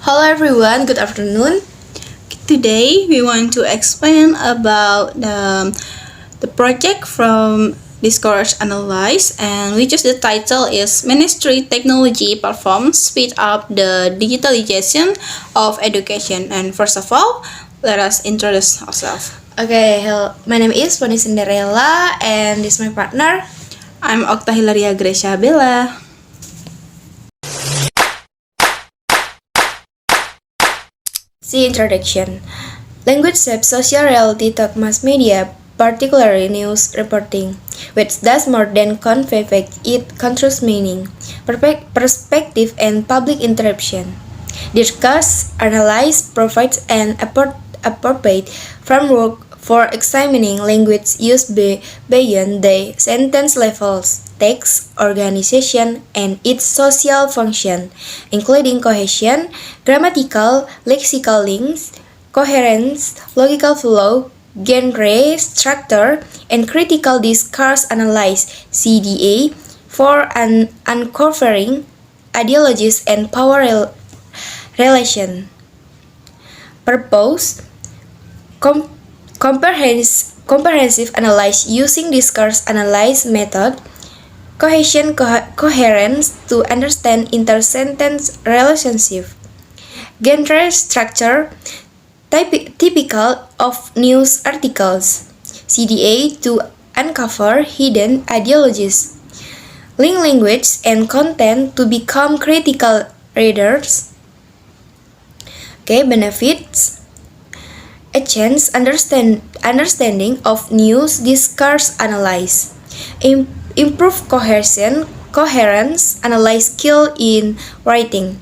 Hello everyone, good afternoon. Today we want to explain about the project from Discourse Analyze, and we choose the title is Ministry Technology Platforms Speed Up the Digitalization of Education. And first of all, let us introduce ourselves. Okay, hello. My name is Poni Cinderella and this is my partner. I'm Okta Hilaria Gracia Bella. See introduction. Language shapes social reality through mass media, particularly news reporting, which does more than convey facts, it controls meaning, perspective, and public interruption. Discuss, analyze, provides an appropriate framework for examining language use beyond the sentence levels, text, organization, and its social function, including cohesion, grammatical, lexical links, coherence, logical flow, genre, structure, and critical discourse analysis (CDA) for uncovering ideologies and power relation. Purpose: comprehensive analysis using discourse analysis method, coherence to understand inter-sentence relationship, genre structure typical of news articles, CDA to uncover hidden ideologies, link language and content to become critical readers. Benefits: enhance understanding of news discourse analysis, improve coherence analyze skill in writing,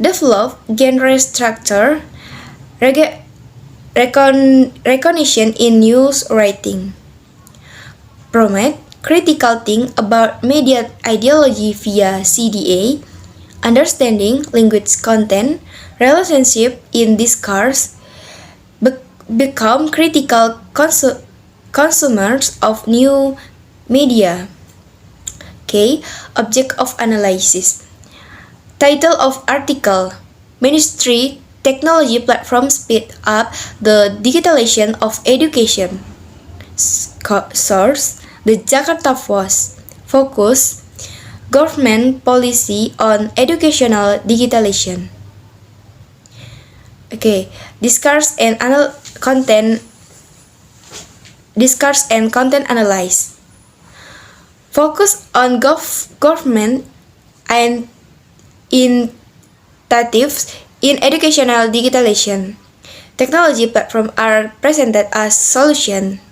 develop genre structure recognition in news writing, promote critical think about media ideology via CDA, understanding language content relationship in discourse, become critical consumers of new media. Object of analysis. Title of article: Ministry Technology Platform Speed Up the Digitalization of Education. Source: The Jakarta Post. Focus: Government policy on educational digitalization. Discourse and content analysis. Focus on government and initiatives in educational digitalization. Technology platforms are presented as solution.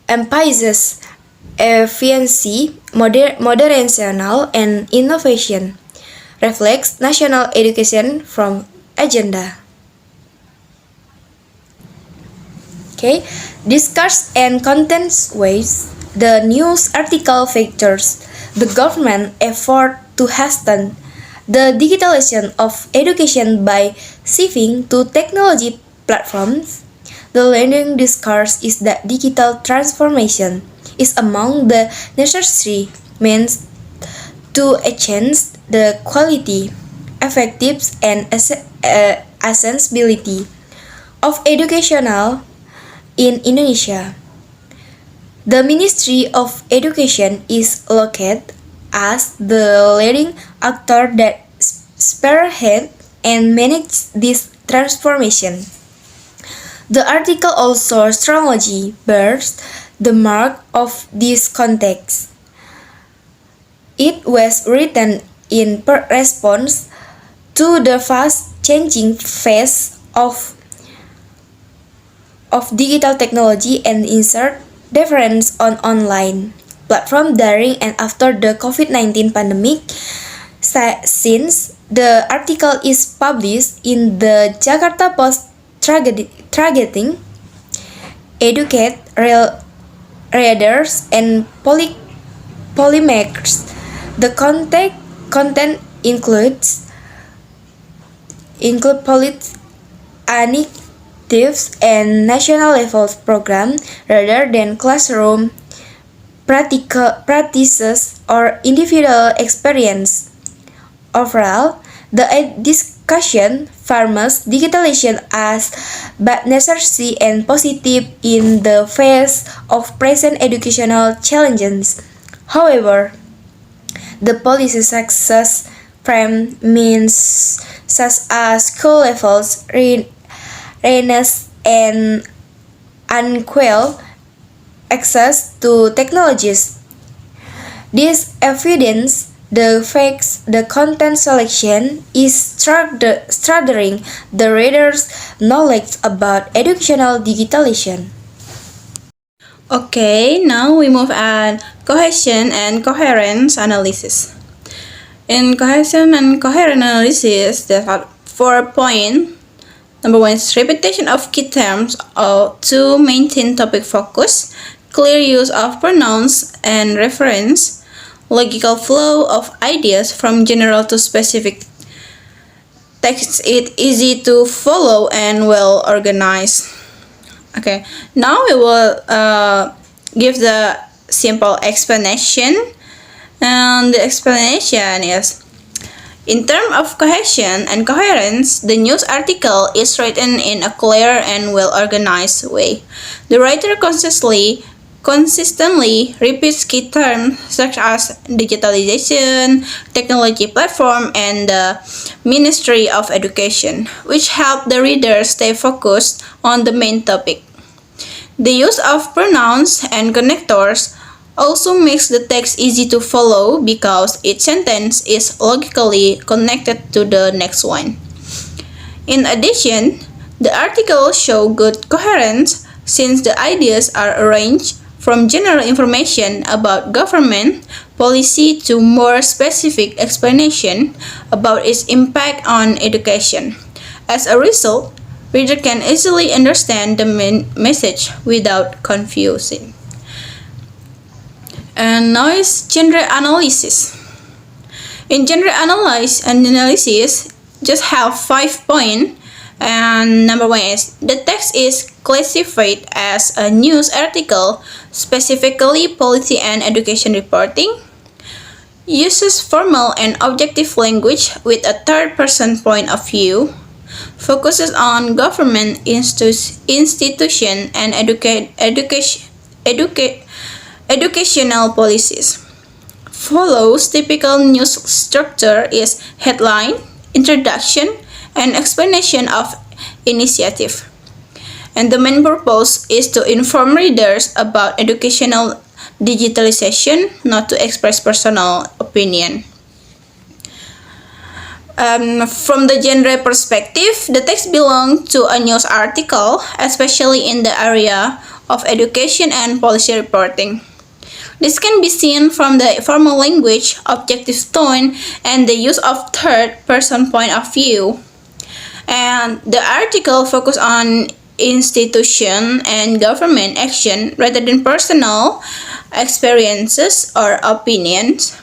Emphasizes efficiency, modernization, and innovation. Reflects national education from agenda. Discourse and content ways. The news article features the government effort to hasten the digitalization of education by shifting to technology platforms. The learning discourse is that digital transformation is among the necessary means to enhance the quality, effectiveness, and accessibility of educational in Indonesia. The Ministry of Education is located as the leading actor that spearhead and manage this transformation. The article also strongly bears the mark of this context. It was written in response to the fast-changing face of digital technology and insert reference on online platform during and after the COVID-19 pandemic. Since the article is published in the Jakarta Post targeting educate readers and polymakers, the content includes initiatives and national level program rather than classroom practices or individual experience. Overall, The discussion farmers digitalization as but necessary and positive in the face of present educational challenges. However, the policy success frame means such as school levels, readiness, and unequal access to technologies. This evidence the facts the content selection is strengthening the reader's knowledge about educational digitalization. Okay, now we move on cohesion and coherence analysis. In cohesion and coherent analysis, there are 4 points. Number one is repetition of key terms to maintain topic focus, clear use of pronouns and reference, logical flow of ideas from general to specific text it easy to follow and well organized. Okay, now we will give the simple explanation, and the explanation is in terms of cohesion and coherence, the news article is written in a clear and well organized way. The writer consistently repeats key terms such as digitalization, technology platform, and the Ministry of Education, which help the reader stay focused on the main topic. The use of pronouns and connectors also makes the text easy to follow because each sentence is logically connected to the next one. In addition, the articles show good coherence since the ideas are arranged from general information about government policy to more specific explanation about its impact on education. As a result, reader can easily understand the main message without confusing. And now is genre analysis. In genre analysis, just have 5 points. And number one is the text is classified as a news article, specifically policy and education reporting. Uses formal and objective language with a third-person point of view. Focuses on government institution and educational policies. Follows typical news structure is headline, introduction, and explanation of initiative. And the main purpose is to inform readers about educational digitalization, not to express personal opinion. From the genre perspective, the text belongs to a news article, especially in the area of education and policy reporting. This can be seen from the formal language, objective tone, and the use of third-person point of view. And the article focuses on institution and government action rather than personal experiences or opinions.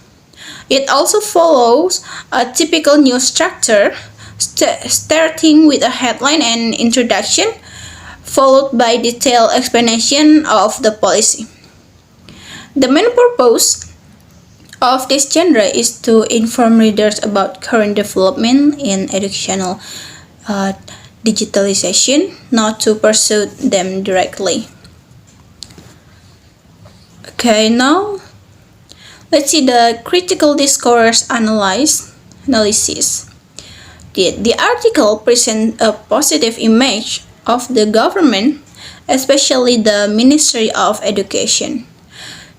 It also follows a typical news structure, starting with a headline and introduction, followed by detailed explanation of the policy. The main purpose of this genre is to inform readers about current development in educational digitalization, not to pursue them directly. Okay, now let's see the critical discourse analysis. The article presents a positive image of the government, especially the Ministry of Education.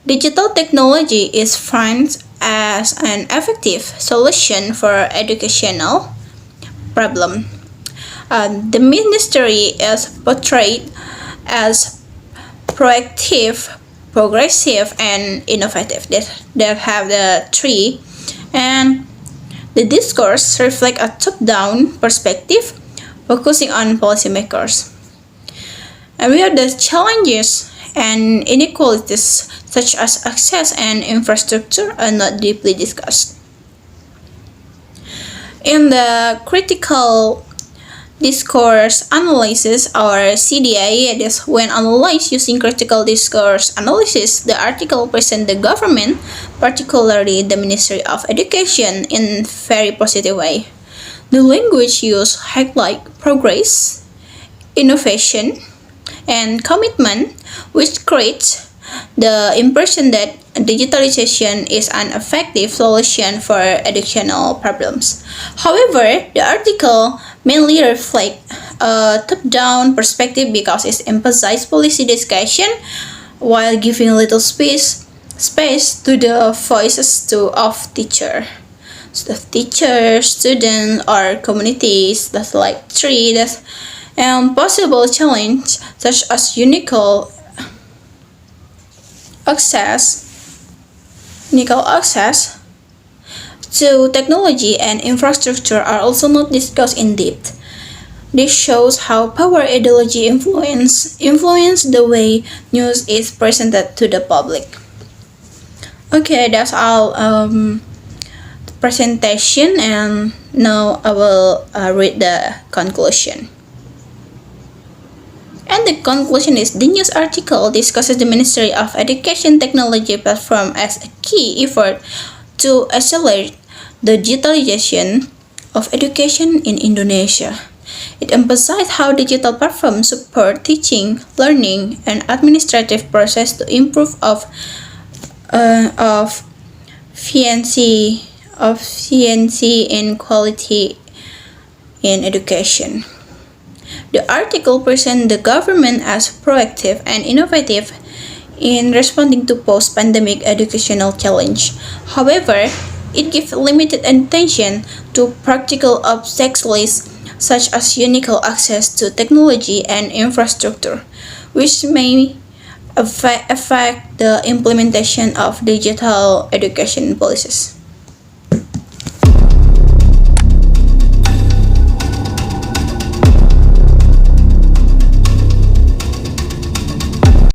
Digital technology is framed as an effective solution for educational problem. The ministry is portrayed as proactive, progressive, and innovative. They have the three, and the discourse reflects a top-down perspective, focusing on policymakers. And we have the challenges and inequalities such as access and infrastructure are not deeply discussed. In the critical discourse analysis or CDA, it is when analyzed using critical discourse analysis, the article presents the government, particularly the Ministry of Education, in very positive way. The language used highlight progress, innovation, and commitment, which creates the impression that digitalization is an effective solution for educational problems. However, the article mainly reflects a top-down perspective because it emphasizes policy discussion while giving little space to the voices of teachers, students, or communities that like treat as possible challenge such as access, unique access to technology and infrastructure are also not discussed in depth. This shows how power ideology influence the way news is presented to the public. Okay, that's all presentation, and now I will read the conclusion. And the conclusion is the news article discusses the Ministry of Education Technology platform as a key effort to accelerate the digitalization of education in Indonesia. It emphasized how digital platforms support teaching, learning, and administrative process to improve of efficiency and quality in education. The article presents the government as proactive and innovative in responding to post-pandemic educational challenge. However, it gives limited attention to practical obstacles such as unequal access to technology and infrastructure, which may affect the implementation of digital education policies.